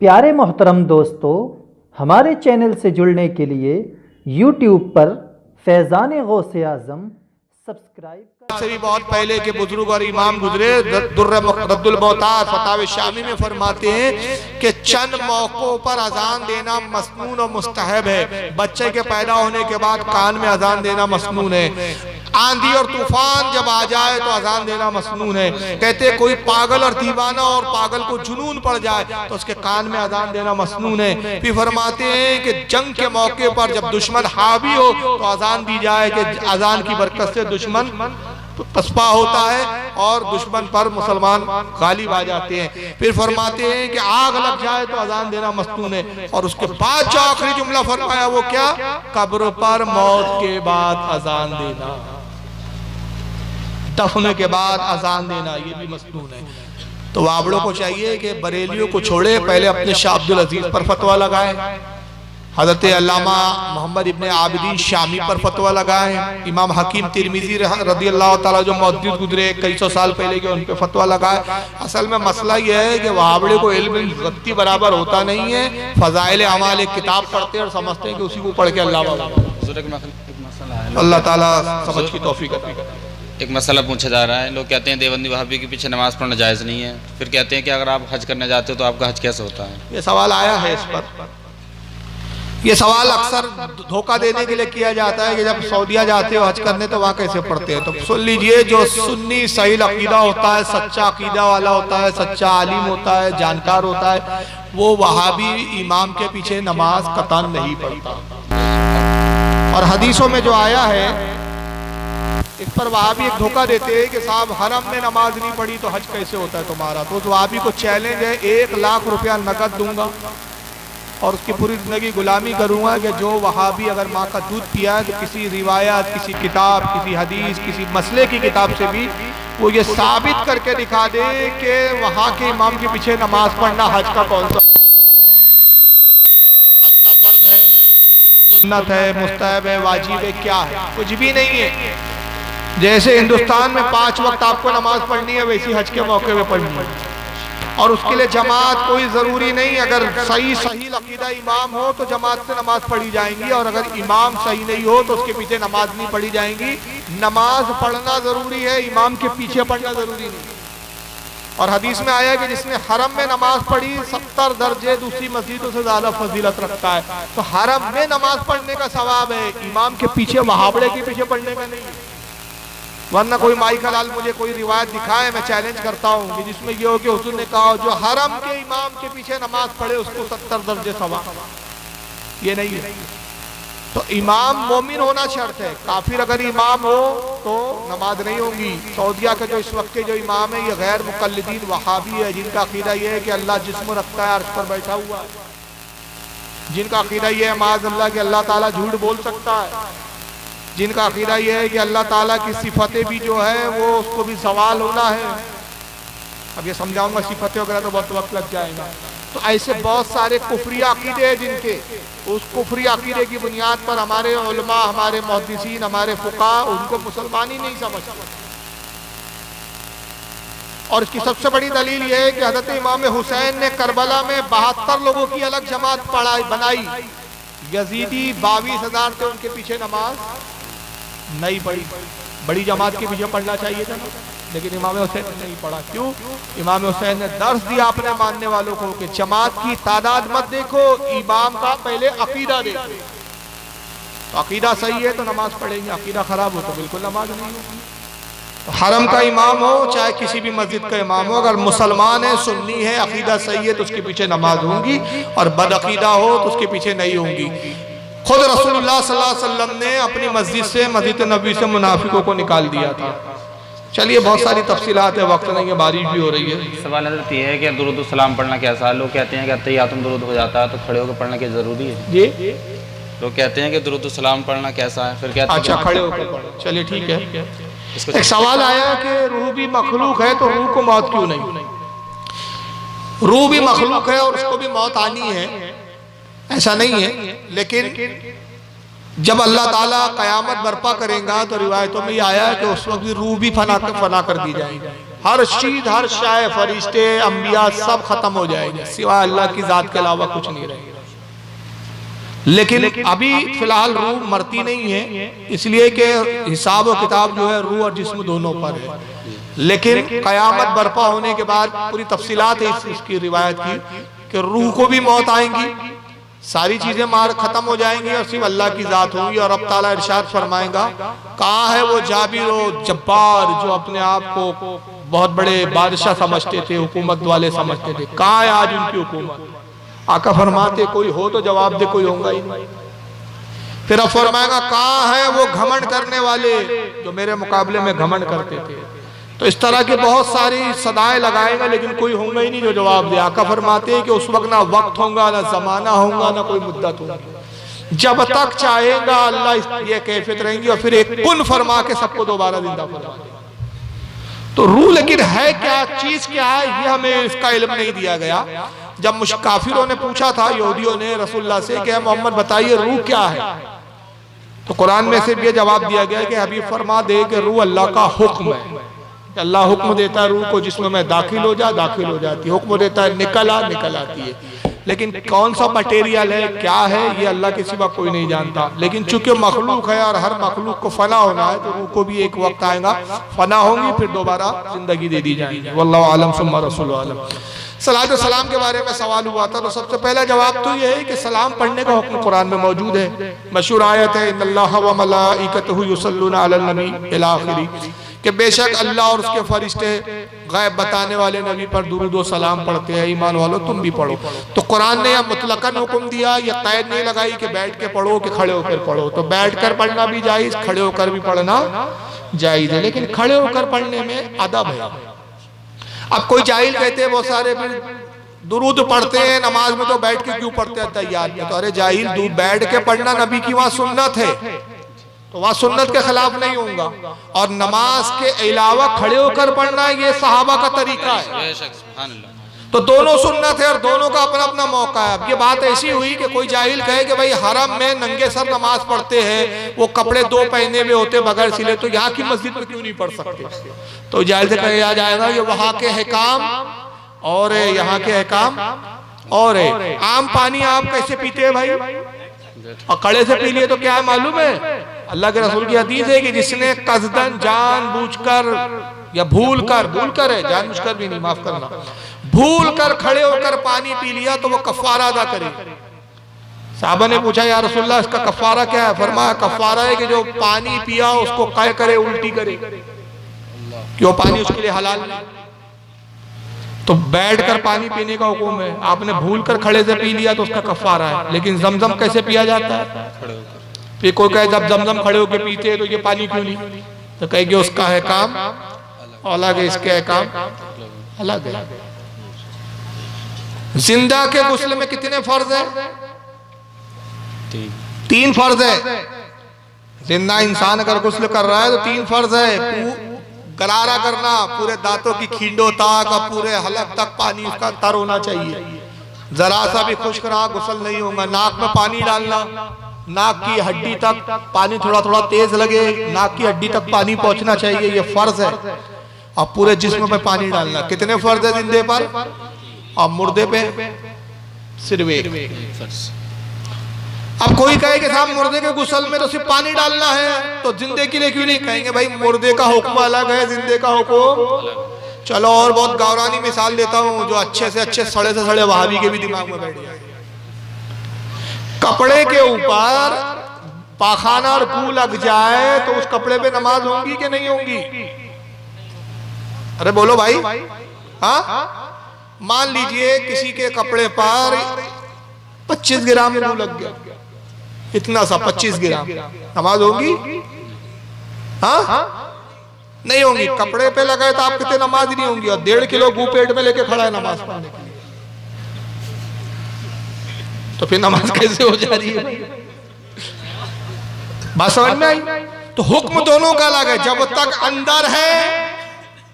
प्यारे मोहतरम दोस्तों, हमारे चैनल से जुड़ने के लिए YouTube पर फैज़ान गौसे आज़म सब्सक्राइब से भी बहुत पहले के बुजुर्ग और इमाम गुजरे रद्दुल मोहताज फतावे शामी में फरमाते हैं कि चंद मौकों पर अजान देना मसनून और मुस्तहब है। बच्चे के पैदा होने के बाद कान में अजान देना मसनून है। आंधी और तूफान जब आ जाए तो अजान देना मसनून है। कहते कोई पागल और दीवाना और पागल को जुनून पड़ जाए तो उसके कान में अजान देना मसनून है। फिर फरमाते हैं कि जंग के मौके पर जब दुश्मन हावी हो तो अजान दी जाए कि अजान की बरकत से दुश्मन पसपा होता है और दुश्मन पर मुसलमान गालिब आ जाते हैं। फिर फरमाते हैं कि आग लग जाए तो अजान देना मसनून है। और उसके बाद जो आखिरी जुमला फरमाया वो क्या? कब्र पर मौत के बाद अजान देना, दफन के बाद अजान देना, ये भी मसनून है। तो वाबड़ों को चाहिए कि बरेलियों को छोड़े, पहले अपने शाह अब्दुल अजीज पर फतवा लगाए, हजरत अल्लामा मोहम्मद इब्ने आबिदीन शामी पर फतवा लगाए, इमाम हकीम तिरमिजी रदी अल्लाह ताला जो मौजूद गुजरे कई सौ साल पहले के, उन पे फतवा लगाए। असल में मसला यह है कि वहाबड़े को इल्म गत्ती बराबर होता नहीं है। फजाइल अमाल एक किताब पढ़ते हैं और समझते हैं कि उसी को पढ़ के अल्लाह ताला समझ की तौफीक अता। एक मसला पूछा जा रहा है, लोग कहते हैं देवबंदी वहाबी के पीछे नमाज पढ़ना जायज़ नहीं है। फिर कहते हैं कि अगर आप हज करने जाते हो तो आपका हज कैसे होता है? ये सवाल आया है इस पर। ये सवाल अक्सर धोखा देने के लिए किया जाता है कि जब सऊदीया जाते हो हज करने तो वहाँ कैसे पढ़ते हैं। तो सुन लीजिए, जो सुन्नी सही अकीदा होता है, सच्चा अकीदा वाला होता है, सच्चा आलिम होता है, जानकार होता है, वो वहाबी इमाम के पीछे नमाज कतन नहीं पढ़ता। और हदीसों में जो आया है इस पर वहाबी एक धोखा देते हैं कि साहब हरम में नमाज नहीं पढ़ी तो हज कैसे होता है तुम्हारा। तो उस वहाबी को चैलेंज है, 1 लाख रुपया नकद दूंगा और उसकी पूरी जिंदगी गुलामी करूंगा कि जो वहाबी अगर माँ का दूध पिया है तो किसी रिवायत, किसी किताब, किसी हदीस, किसी मसले की किताब से भी वो ये साबित करके दिखा दे कि वहाँ के इमाम के पीछे नमाज पढ़ना हज का कौन सा फर्ज है, सुन्नत है, मुस्तहब है, वाजिब है, क्या है? कुछ भी नहीं है। जैसे हिंदुस्तान में 5 वक्त आपको नमाज पढ़नी है, वैसी हज के मौके पे पढ़नी है। और उसके लिए जमात कोई ज़रूरी नहीं। अगर सही अकीदा इमाम हो तो जमात से नमाज पढ़ी जाएंगी, और अगर इमाम सही नहीं हो तो उसके पीछे नमाज नहीं पढ़ी जाएंगी। नमाज पढ़ना ज़रूरी है, इमाम के पीछे पढ़ना ज़रूरी नहीं। और हदीस में आया कि जिसने हरम में नमाज पढ़ी 70 दर्जे दूसरी मस्जिदों से ज़्यादा फजीलत रखता है। तो हरम में नमाज पढ़ने का सवाब है, इमाम के पीछे, वहाबड़े के पीछे पढ़ने का नहीं। वरना कोई माई का लाल मुझे कोई रिवायत दिखाए, मैं चैलेंज करता हूँ कि जिसमें ये हो कि हुजूर ने कहा जो हरम के इमाम के पीछे नमाज पढ़े उसको 70 दर्जे सवाब, ये नहीं है। तो इमाम मोमिन होना शर्त है। काफिर अगर इमाम हो तो नमाज नहीं होगी। सऊदीया के जो इस वक्त के जो इमाम है ये गैर मुकल्लिदीन वहाबी है, जिनका अकीदा ये है कि अल्लाह जिस्म रखता है, अर्श पर बैठा हुआ है। जिनका अकीदा ये है माज़अल्लाह कि अल्लाह ताला झूठ बोल सकता है। जिनका अकीदा यह है कि अल्लाह ताला की सिफतें भी जो है वो उसको भी सवाल होना है। अब ये समझाऊंगा सिफतें वगैरह तो बहुत वक्त लग जाएगा। तो ऐसे बहुत सारे कुफरी अकीदे हैं जिनके, उस कुफरी अकीदे की बुनियाद पर हमारे उलमा, हमारे मुहद्दिसीन, हमारे फुका उनको मुसलमान ही नहीं समझते। और इसकी सबसे बड़ी दलील यह है कि हज़रत इमाम हुसैन ने करबला में 72 लोगों की अलग जमात बनाई। यजीदी 22,000 थे, उनके पीछे नमाज नहीं पढ़ी। बड़ी जमात के पीछे पढ़ना चाहिए था, लेकिन इमाम हुसैन ने नहीं पढ़ा। क्यों? इमाम हुसैन ने दर्स दिया अपने मानने वालों को कि जमात की तादाद मत देखो, इमाम का पहले अकीदा देखो। तो अकीदा सही है तो नमाज पढ़ेंगे, अकीदा खराब हो तो बिल्कुल नमाज नहीं होगी। तो हरम का इमाम हो चाहे किसी भी मस्जिद का इमाम हो, अगर मुसलमान है, सुन्नी है, अकीदा सही है तो उसके पीछे नमाज होंगी, और बदअकीदा हो तो उसके पीछे नहीं होंगी। खुद रसूलुल्लाह सल्लल्लाहु अलैहि वसल्लम ने अपनी मस्जिद से, मस्जिद नबी से मुनाफिकों को निकाल दिया था। चलिए बहुत सारी तफसीलात है, वक्त नहीं है, बारिश भी हो रही है। सवाल हज़रत ये है कि दुरूद सलाम पढ़ना कैसा है? लोग कहते हैं कि अत्तहियातुम दुरूद हो जाता है तो खड़े होकर पढ़ना क्या ज़रूरी है? जी, लोग कहते हैं कि दुरूद सलाम पढ़ना कैसा है, फिर कहते हैं अच्छा खड़े होकर पढ़ो। चलिए ठीक है। एक सवाल आया कि रूह भी मखलूक है तो रूह को मौत क्यों नहीं? रूह भी मखलूक है और उसको भी मौत आनी है, ऐसा नहीं है। लेकिन जब अल्लाह ताला कयामत बर्पा करेगा तो रिवायतों में ये आया कि उस वक्त भी रूह भी फना कर दी जाएगी। हर चीज, हर शाय, फरिश्ते, अंबिया सब खत्म हो जाएंगे, सिवाय अल्लाह की जात के अलावा कुछ नहीं रहेगा। लेकिन अभी फिलहाल रूह मरती नहीं है, इसलिए कि हिसाब और किताब जो है रूह और जिस्म दोनों पर है। लेकिन कयामत बर्पा होने के बाद पूरी तफसीलात है इसकी रिवायत की कि रूह को भी मौत आएंगी, सारी चीजें मार खत्म हो जाएंगी और सिर्फ अल्लाह की जात होगी। और अब ताला इरशाद फरमाएगा, कहाँ है वो जाबिर और जब्बार जो अपने आप को बहुत बड़े बादशाह समझते थे, हुकूमत वाले समझते थे, कहाँ है आज उनकी हुकूमत? आका फरमाते कोई हो तो जवाब दे, कोई होगा ही नहीं। फिर अब फरमाएगा, कहाँ है वो घमंड करने वाले जो मेरे मुकाबले में घमंड करते थे? तो इस तरह की बहुत सारी सदाएं लगाएगा, लेकिन कोई होगा ही नहीं जो जवाब दे। आका फरमाते हैं कि उस वक्त ना वक्त होगा, ना जमाना होगा, ना कोई मुद्दत होगी। जब तक चाहेगा अल्लाह ये कैफियत रहेंगी और फिर एक कुन फरमा के सबको दोबारा जिंदा फरमा देगा। तो रूह लेकिन है क्या, चीज क्या है, ये हमें इसका इल्म नहीं दिया गया। जब काफिरों ने पूछा था, यहूदियों ने रसूलुल्लाह से कि मोहम्मद बताइए रूह क्या है, तो कुरान में सिर्फ ये जवाब दिया गया कि हबीब फरमा दे कि रूह अल्लाह का हुक्म है। अल्लाह हुक्म देता है रूह को जिस्म में दाखिल हो जा, दाखिल हो जाती है। हुक्म देता है निकल आ, निकल आती है। लेकिन कौन सा मटेरियल है, क्या है, ये अल्लाह के सिवा कोई नहीं जानता। लेकिन चूंकि मखलूक है और हर मखलूक को फना होना है, तो रूह को भी एक वक्त आएगा, फना होंगी, फिर दोबारा जिंदगी दे दी जाएगी। वल्लाहु आलम सुम्मा रसूलुहु आलम। सलात व सलाम के बारे में सवाल हुआ था, तो सबसे पहला जवाब तो ये है कि सलाम पढ़ने का हुक्म कुरान में मौजूद है। मशहूर आयत है, इन्नल्लाह व मलाइकतहु युसल्लूना अलन नबी इला आखिरी, कि बेशक अल्लाह और उसके फरिश्ते गैब बताने वाले नबी पर दुरूद व सलाम पढ़ते हैं, ईमान वालों तुम भी पढ़ो। तो कुरान ने यह मुतलकन हुक्म दिया, यह कैद नहीं लगाई कि बैठ के पढ़ो कि खड़े होकर पढ़ो। तो बैठ कर पढ़ना भी जायज, खड़े होकर भी पढ़ना जायज है, लेकिन खड़े होकर पढ़ने में अदब है। अब कोई जाहिल कहते हैं बहुत सारे दुरूद पढ़ते हैं नमाज में, तो बैठ के क्यों पढ़ते हैं तैयार में? तो अरे जाहिल, बैठ के पढ़ना नबी की वहां सुन्नत है, तो वहां सुन्नत के खिलाफ नहीं होगा। और नमाज के अलावा खड़े होकर पढ़ना ये सहाबा का तरीका है, तो दोनों सुन्नत है और दोनों का अपना अपना मौका है। अब ये बात ऐसी हुई कि कोई जाहिल कहे कि भाई हरम में नंगे सर नमाज पढ़ते हैं, वो कपड़े दो पहने हुए होते बगैर सिले, तो यहाँ की मस्जिद में क्यों नहीं पढ़ सकते? तो जाहिल से कहा जाएगा ये वहां के अहकाम और यहाँ के अहकाम और है। आम पानी आप कैसे पीते हैं भाई, और कड़े से पी लिए तो क्या है मालूम है? अल्लाह के रसूल की हदीस है कि जिसने कसदन जानबूझकर या भूल कर है, जानबूझकर भी नहीं, माफ करना, भूल कर खड़े होकर पानी पी लिया तो वो कफारा अदा करे। साहबा ने पूछा या रसूलल्लाह इसका कफारा क्या है? फरमाया कफारा है कि जो पानी पिया उसको कै करे, उल्टी करे, कि वो पानी उसके लिए हलाल नहीं। तो बैठकर पानी पीने का हुक्म है, आपने भूल कर खड़े से पी लिया तो उसका कफारा है। लेकिन जमजम कैसे पिया जाता है? फिर कोई कहे जब जमजम खड़े होकर पीते हैं तो ये पानी क्यों नहीं? तो कहेंगे उसका है काम अलग है, इसके है काम अलग है। जिंदा के गुस्ल में कितने फर्ज है? तीन फर्ज है। जिंदा इंसान अगर गुस्ल कर रहा है तो तीन फर्ज है। गरारा करना, पूरे दांतों की खींडों तक और पूरे हलक तक पानी उसका तर होना चाहिए। जरा सा भी खुश्क रहा गुस्ल नहीं होगा। नाक में पानी डालना, नाक की हड्डी तक पानी थोड़ा थोड़ा तेज लगे, नाक की हड्डी तक पानी पहुंचना चाहिए, ये फर्ज है। और पूरे जिस्म पे पानी डालना। कितने फर्ज है जिंदे पर? और मुर्दे पे सिर्फ एक। अब कोई कहे कि साहब मुर्दे के गुस्ल में तो सिर्फ पानी डालना है, तो जिंदे के लिए क्यों नहीं? कहेंगे भाई मुर्दे का हुक्म अलग है, जिंदे का हुक्म। चलो और बहुत गौरानी मिसाल देता हूं जो अच्छे से अच्छे सड़े से सड़े वहाबी के भी दिमाग में बैठ जाए। कपड़े के ऊपर पाखाना और गू लग जाए तो उस कपड़े पे नमाज होगी कि नहीं होगी? अरे बोलो भाई। हाँ, मान लीजिए किसी के कपड़े पर 25 ग्राम गू लग गया, इतना सा 25 ग्राम, नमाज होगी? हाँ नहीं होगी। कपड़े पे लगाए तो आप कितने नमाज नहीं होंगी, और 1.5 किलो गू पेट में लेके खड़ा है नमाज पढ़ने के लिए, तो फिर नमाज कैसे हो जा रही है? बात समझ में आई? तो हुक्म दोनों का अलग है। जब तक अंदर है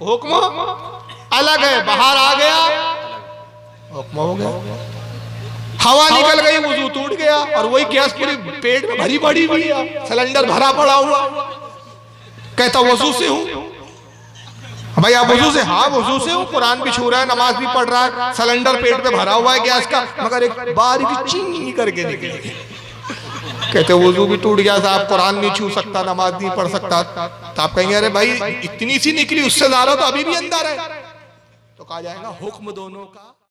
हुक्म अलग है, बाहर आ गया हुक्म हो गया। हवा निकल गई, वुजू टूट गया, और वही गैस पूरी पेट में भरी पड़ी हुई है, सिलेंडर भरा पड़ा हुआ, कहता वजू से हूं। भाई आप वजू से, हाँ वजू से, वो कुरान भी छू रहा है, नमाज भी पढ़ रहा है, सिलेंडर पेट पे भरा हुआ है गैस का, मगर एक बारीक चीनी करके निकले। कहते वजू भी टूट गया साहब, कुरान नहीं छू सकता, नमाज नहीं पढ़ सकता। तो आप कहेंगे अरे भाई इतनी सी निकली, उससे ज्यादा तो अभी भी अंदर है। तो कहा जाएगा हुक्म दोनों का